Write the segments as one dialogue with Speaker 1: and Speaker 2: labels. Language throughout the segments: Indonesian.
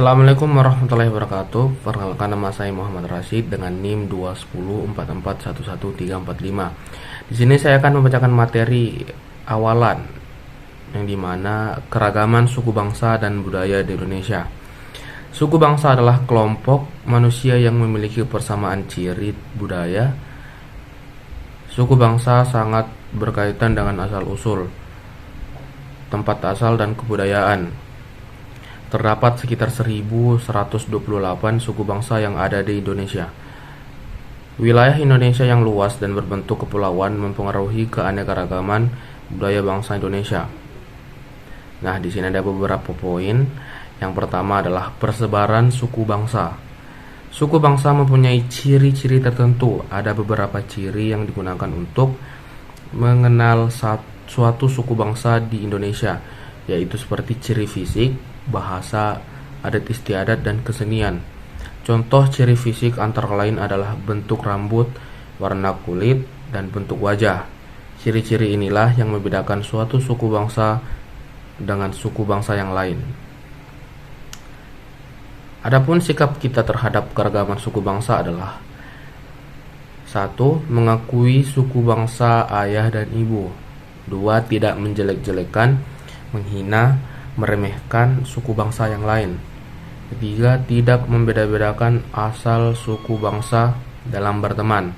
Speaker 1: Assalamualaikum warahmatullahi wabarakatuh. Perkenalkan, nama saya Muhammad Rashid dengan NIM 21044111345. Di sini saya akan membacakan materi awalan yang dimana keragaman suku bangsa dan budaya di Indonesia. Suku bangsa adalah kelompok manusia yang memiliki persamaan ciri budaya. Suku bangsa sangat berkaitan dengan asal-usul, tempat asal, dan kebudayaan. Terdapat sekitar 1128 suku bangsa yang ada di Indonesia. Wilayah Indonesia yang luas dan berbentuk kepulauan mempengaruhi keanekaragaman budaya bangsa Indonesia. Nah, di sini ada beberapa poin. Yang pertama adalah persebaran suku bangsa. Suku bangsa mempunyai ciri-ciri tertentu. Ada beberapa ciri yang digunakan untuk mengenal suatu suku bangsa di Indonesia, yaitu seperti ciri fisik, bahasa, adat istiadat, dan kesenian. Contoh ciri fisik antara lain adalah bentuk rambut, warna kulit, dan bentuk wajah. Ciri-ciri inilah yang membedakan suatu suku bangsa dengan suku bangsa yang lain. Adapun sikap kita terhadap keragaman suku bangsa adalah: 1. Mengakui suku bangsa ayah dan ibu. 2. Tidak menjelek-jelekan, menghina, meremehkan suku bangsa yang lain. 3. Tidak membeda-bedakan asal suku bangsa dalam berteman.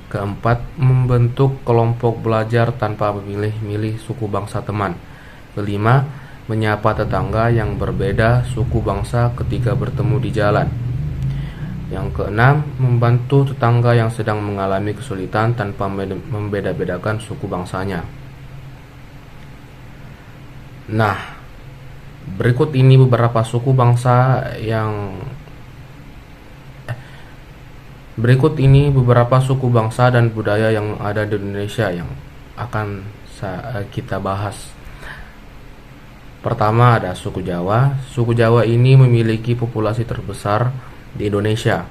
Speaker 1: 4. Membentuk kelompok belajar tanpa memilih-milih suku bangsa teman. 5. Menyapa tetangga yang berbeda suku bangsa ketika bertemu di jalan. Yang keenam, membantu tetangga yang sedang mengalami kesulitan tanpa membeda-bedakan suku bangsanya. Nah, berikut ini beberapa suku bangsa dan budaya yang ada di Indonesia yang akan kita bahas. Pertama ada suku Jawa. Suku Jawa ini memiliki populasi terbesar di Indonesia.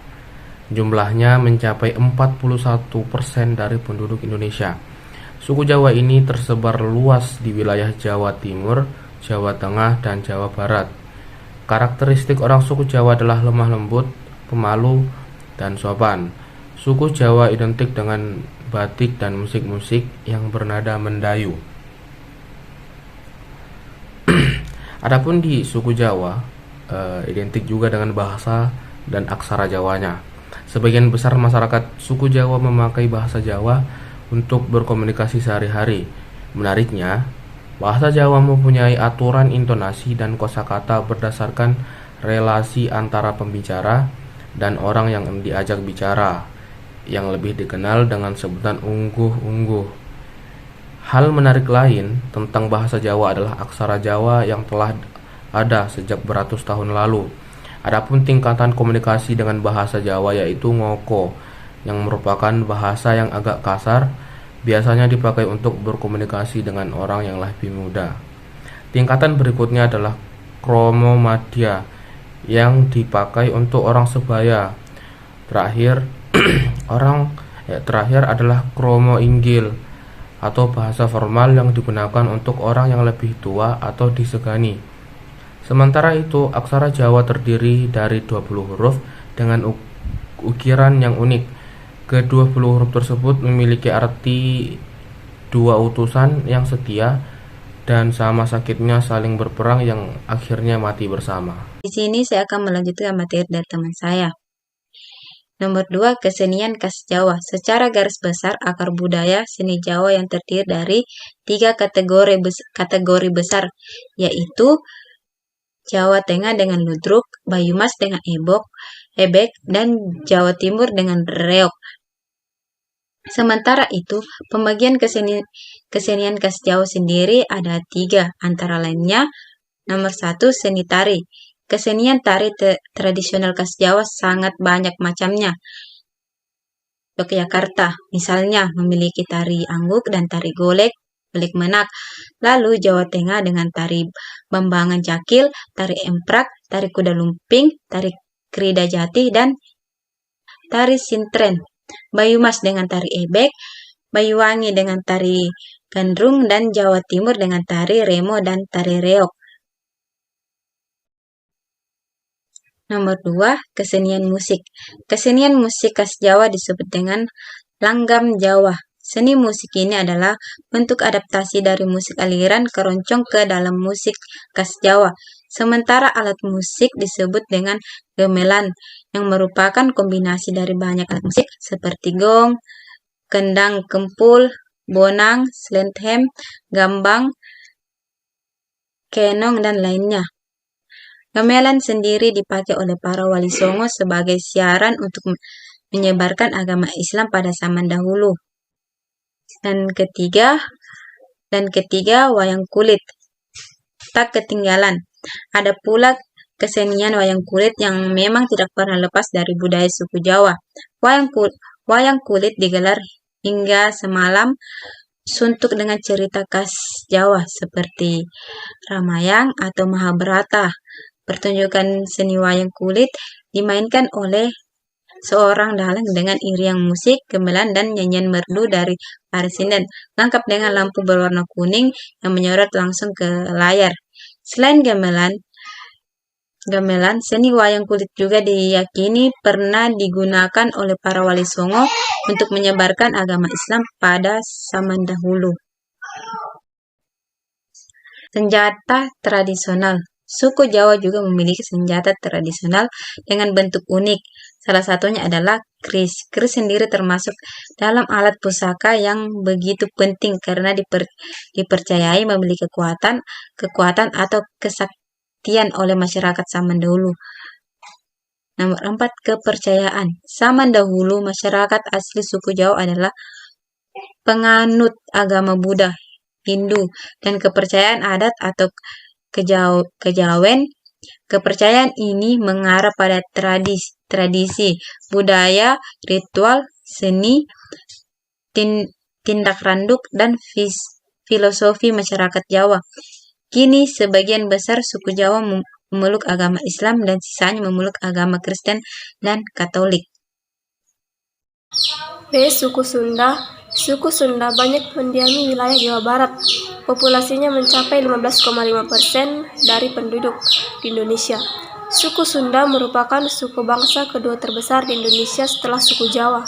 Speaker 1: Jumlahnya mencapai 41% dari penduduk Indonesia. Suku Jawa ini tersebar luas di wilayah Jawa Timur, Jawa Tengah, dan Jawa Barat. Karakteristik orang suku Jawa adalah lemah lembut, pemalu, dan sopan. Suku Jawa identik dengan batik dan musik-musik yang bernada mendayu. Adapun di suku Jawa, identik juga dengan bahasa dan aksara Jawanya. Sebagian besar masyarakat suku Jawa memakai bahasa Jawa untuk berkomunikasi sehari-hari. Menariknya, bahasa Jawa mempunyai aturan intonasi dan kosakata berdasarkan relasi antara pembicara dan orang yang diajak bicara, yang lebih dikenal dengan sebutan ungguh-ungguh. Hal menarik lain tentang bahasa Jawa adalah aksara Jawa yang telah ada sejak beratus tahun lalu. Adapun tingkatan komunikasi dengan bahasa Jawa yaitu ngoko, yang merupakan bahasa yang agak kasar, biasanya dipakai untuk berkomunikasi dengan orang yang lebih muda. Tingkatan berikutnya adalah kromo madya, yang dipakai untuk orang sebaya. Terakhir adalah kromo inggil, atau bahasa formal yang digunakan untuk orang yang lebih tua atau disegani. Sementara itu, aksara Jawa terdiri dari 20 huruf dengan ukiran yang unik. Ke-20 huruf tersebut memiliki arti dua utusan yang setia dan sama sakitnya saling berperang yang akhirnya mati bersama.
Speaker 2: Di sini saya akan melanjutkan materi dari teman saya. Nomor 2, kesenian khas Jawa. Secara garis besar, akar budaya seni Jawa yang terdiri dari 3 kategori besar, yaitu Jawa Tengah dengan ludruk, Banyumas dengan ebek, dan Jawa Timur dengan reog. Sementara itu, pembagian kesenian khas Jawa sendiri ada 3, antara lainnya. Nomor 1, seni tari. Kesenian tari tradisional khas Jawa sangat banyak macamnya. Yogyakarta, misalnya, memiliki tari angguk dan tari golek menak. Lalu Jawa Tengah dengan tari Bambangan Cakil, tari emprak, tari kuda lumping, tari krida jati, dan tari sintren. Banyumas dengan tari ebek, Banyuwangi dengan tari gandrung, dan Jawa Timur dengan tari remo dan tari reog. Nomor 2, kesenian musik. Kesenian musik khas Jawa disebut dengan langgam Jawa. Seni musik ini adalah bentuk adaptasi dari musik aliran keroncong ke dalam musik khas Jawa. Sementara alat musik disebut dengan gamelan, yang merupakan kombinasi dari banyak alat musik seperti gong, kendang kempul, bonang, slenthem, gambang, kenong, dan lainnya. Gamelan sendiri dipakai oleh para wali songo sebagai siaran untuk menyebarkan agama Islam pada zaman dahulu. Dan ketiga, wayang kulit. Tak ketinggalan, ada pula kesenian wayang kulit yang memang tidak pernah lepas dari budaya suku Jawa. Wayang kulit digelar hingga semalam suntuk dengan cerita khas Jawa seperti Ramayang atau Mahabharata. Pertunjukan seni wayang kulit dimainkan oleh seorang dalang dengan irian musik, gamelan, dan nyanyian merdu dari para sinden, lengkap dengan lampu berwarna kuning yang menyorot langsung ke layar. Selain gamelan, seni wayang kulit juga diyakini pernah digunakan oleh para wali songo untuk menyebarkan agama Islam pada zaman dahulu. Senjata tradisional. Suku Jawa juga memiliki senjata tradisional dengan bentuk unik. Salah satunya adalah keris. Keris sendiri termasuk dalam alat pusaka yang begitu penting karena dipercayai memiliki kekuatan atau kesaktian oleh masyarakat zaman dahulu. Nomor 4, kepercayaan. Zaman dahulu, masyarakat asli suku Jawa adalah penganut agama Buddha, Hindu, dan kepercayaan adat atau kejawen. Kepercayaan ini mengarah pada tradisi, budaya, ritual, seni, tindak randuk, dan filosofi masyarakat Jawa. Kini sebagian besar suku Jawa memeluk agama Islam dan sisanya memeluk agama Kristen dan Katolik.
Speaker 3: B. Suku Sunda. Suku Sunda banyak mendiami wilayah Jawa Barat. Populasinya mencapai 15,5% dari penduduk di Indonesia. Suku Sunda merupakan suku bangsa kedua terbesar di Indonesia setelah suku Jawa.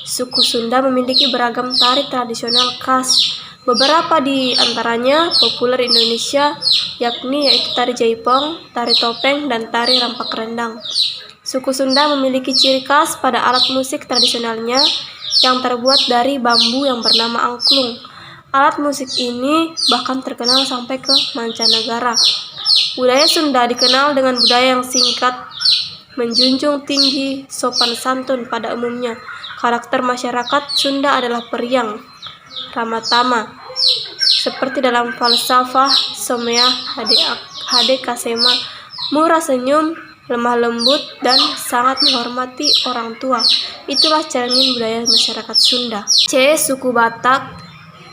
Speaker 3: Suku Sunda memiliki beragam tari tradisional khas. Beberapa di antaranya populer di Indonesia, yaitu tari jaipong, tari topeng, dan tari rampak rendang. Suku Sunda memiliki ciri khas pada alat musik tradisionalnya yang terbuat dari bambu yang bernama angklung. Alat musik ini bahkan terkenal sampai ke mancanegara. Budaya Sunda dikenal dengan budaya yang singkat, menjunjung tinggi sopan santun pada umumnya. Karakter masyarakat Sunda adalah periang, ramah tamah, seperti dalam falsafah Somea Hadekasema, murah senyum, lemah lembut, dan sangat menghormati orang tua. Itulah cermin budaya masyarakat Sunda. C. Suku Batak.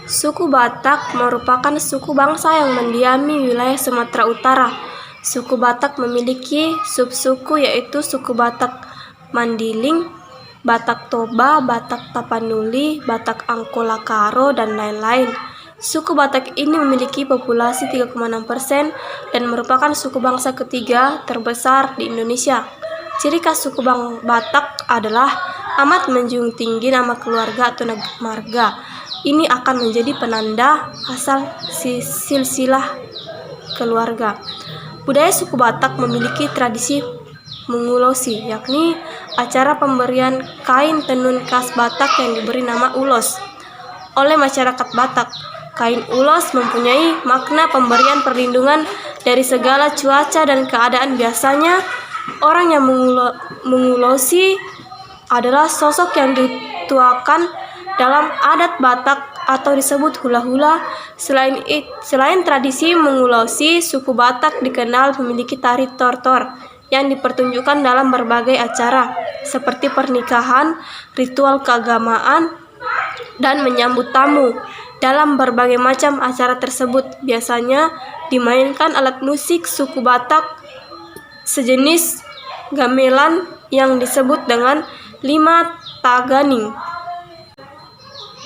Speaker 3: Suku Batak merupakan suku bangsa yang mendiami wilayah Sumatera Utara. Suku Batak memiliki subsuku yaitu suku Batak Mandiling, Batak Toba, Batak Tapanuli, Batak Angkolakaro, dan lain-lain. Suku Batak ini memiliki populasi 3,6% dan merupakan suku bangsa ketiga terbesar di Indonesia. Ciri khas suku Batak adalah amat menjunjung tinggi nama keluarga atau marga. Ini akan menjadi penanda asal silsilah keluarga. Budaya suku Batak memiliki tradisi mengulosi, yakni acara pemberian kain tenun khas Batak yang diberi nama ulos oleh masyarakat Batak. Kain ulos mempunyai makna pemberian perlindungan dari segala cuaca dan keadaan. Biasanya orang yang mengulosi adalah sosok yang dituakan dalam adat Batak atau disebut hula-hula. Selain tradisi mengulosi, suku Batak dikenal memiliki tari tortor yang dipertunjukkan dalam berbagai acara seperti pernikahan, ritual keagamaan, dan menyambut tamu. Dalam berbagai macam acara tersebut biasanya dimainkan alat musik suku Batak sejenis gamelan yang disebut dengan lima taganing.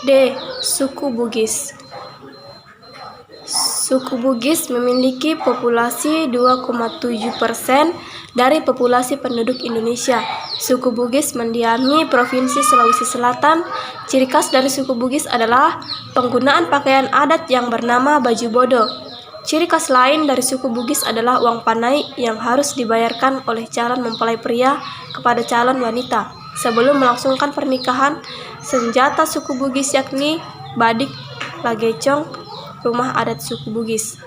Speaker 3: D. Suku Bugis. Suku Bugis memiliki populasi 2,7% dari populasi penduduk Indonesia. Suku Bugis mendiami Provinsi Sulawesi Selatan. Ciri khas dari suku Bugis adalah penggunaan pakaian adat yang bernama baju bodo. Ciri khas lain dari suku Bugis adalah uang panai yang harus dibayarkan oleh calon mempelai pria kepada calon wanita sebelum melangsungkan pernikahan. Senjata suku Bugis yakni badik, lagecong, rumah adat suku Bugis.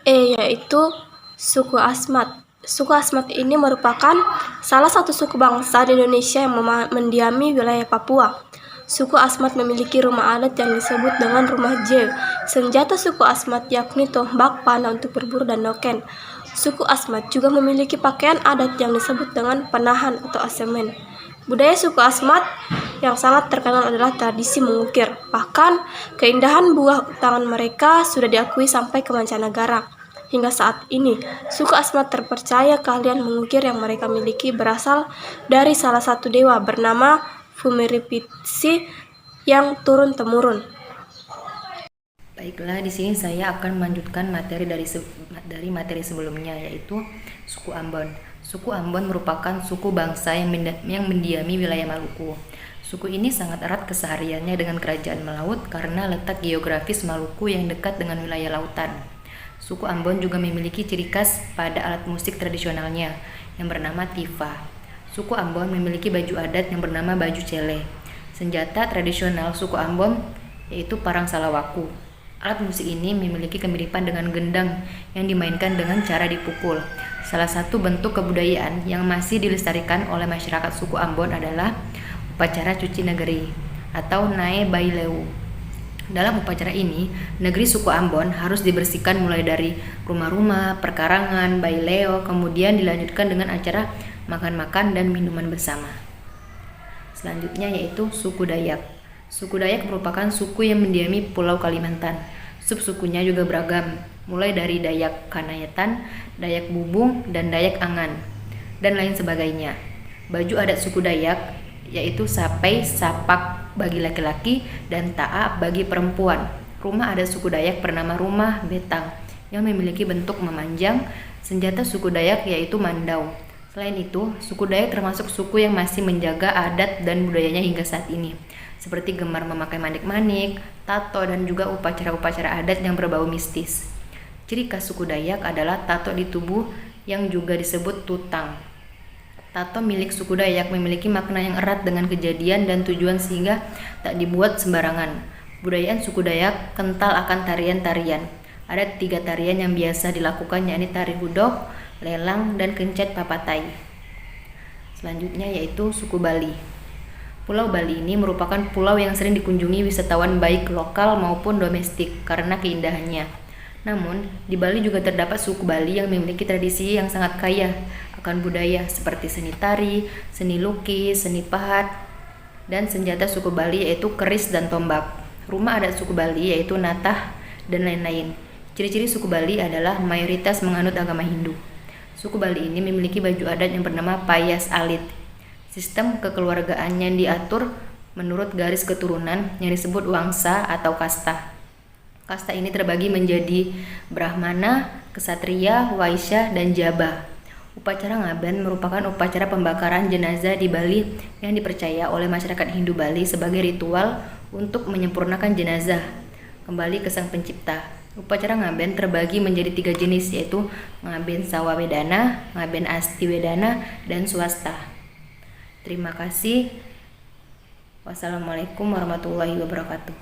Speaker 3: Yaitu suku Asmat. Suku Asmat ini merupakan salah satu suku bangsa di Indonesia yang mendiami wilayah Papua. Suku Asmat memiliki rumah adat yang disebut dengan rumah jew. Senjata suku Asmat yakni tombak, panah untuk berburu, dan noken. Suku Asmat juga memiliki pakaian adat yang disebut dengan penahan atau asemen. Budaya suku Asmat yang sangat terkenal adalah tradisi mengukir. Bahkan, keindahan buah tangan mereka sudah diakui sampai ke mancanegara. Hingga saat ini, suku Asmat terpercaya keahlian mengukir yang mereka miliki berasal dari salah satu dewa bernama Fumiripitsi yang turun-temurun.
Speaker 4: Baiklah, di sini saya akan melanjutkan materi dari materi sebelumnya, yaitu suku Ambon. Suku Ambon merupakan suku bangsa yang mendiami wilayah Maluku. Suku ini sangat erat kesehariannya dengan kerajaan Melaut karena letak geografis Maluku yang dekat dengan wilayah lautan. Suku Ambon juga memiliki ciri khas pada alat musik tradisionalnya yang bernama tifa. Suku Ambon memiliki baju adat yang bernama baju cele. Senjata tradisional suku Ambon yaitu parang salawaku. Alat musik ini memiliki kemiripan dengan gendang yang dimainkan dengan cara dipukul. Salah satu bentuk kebudayaan yang masih dilestarikan oleh masyarakat suku Ambon adalah upacara cuci negeri atau Nae Baileu. Dalam upacara ini, negeri suku Ambon harus dibersihkan mulai dari rumah-rumah, perkarangan, baileo, kemudian dilanjutkan dengan acara makan-makan dan minuman bersama. Selanjutnya yaitu suku Dayak. Suku Dayak merupakan suku yang mendiami Pulau Kalimantan. Subsukunya juga beragam, mulai dari Dayak Kanayatan, Dayak Bubung, dan Dayak Angan, dan lain sebagainya. Baju adat suku Dayak yaitu sapai, sapak bagi laki-laki, dan ta'a bagi perempuan. Rumah adat suku Dayak bernama rumah betang yang memiliki bentuk memanjang. Senjata suku Dayak yaitu mandau. Selain itu, suku Dayak termasuk suku yang masih menjaga adat dan budayanya hingga saat ini, seperti gemar memakai manik-manik, tato, dan juga upacara-upacara adat yang berbau mistis. Ciri khas suku Dayak adalah tato di tubuh yang juga disebut tutang. Tato milik suku Dayak memiliki makna yang erat dengan kejadian dan tujuan sehingga tak dibuat sembarangan. Budaya suku Dayak kental akan tarian-tarian. Ada 3 tarian yang biasa dilakukan, yakni tari hudok, lelang, dan kencet papatai. Selanjutnya yaitu suku Bali. Pulau Bali ini merupakan pulau yang sering dikunjungi wisatawan baik lokal maupun domestik karena keindahannya. Namun, di Bali juga terdapat suku Bali yang memiliki tradisi yang sangat kaya akan budaya seperti seni tari, seni lukis, seni pahat, dan senjata suku Bali yaitu keris dan tombak. Rumah adat suku Bali yaitu natah, dan lain-lain. Ciri-ciri suku Bali adalah mayoritas menganut agama Hindu. Suku Bali ini memiliki baju adat yang bernama payas alit. Sistem kekeluargaannya diatur menurut garis keturunan yang disebut wangsa atau kasta. Kasta ini terbagi menjadi Brahmana, Ksatria, Waisya, dan Jaba. Upacara ngaben merupakan upacara pembakaran jenazah di Bali yang dipercaya oleh masyarakat Hindu Bali sebagai ritual untuk menyempurnakan jenazah kembali ke Sang Pencipta. Upacara ngaben terbagi menjadi 3 jenis, yaitu ngaben sawa wedana, ngaben asti wedana, dan swasta. Terima kasih. Wassalamualaikum warahmatullahi wabarakatuh.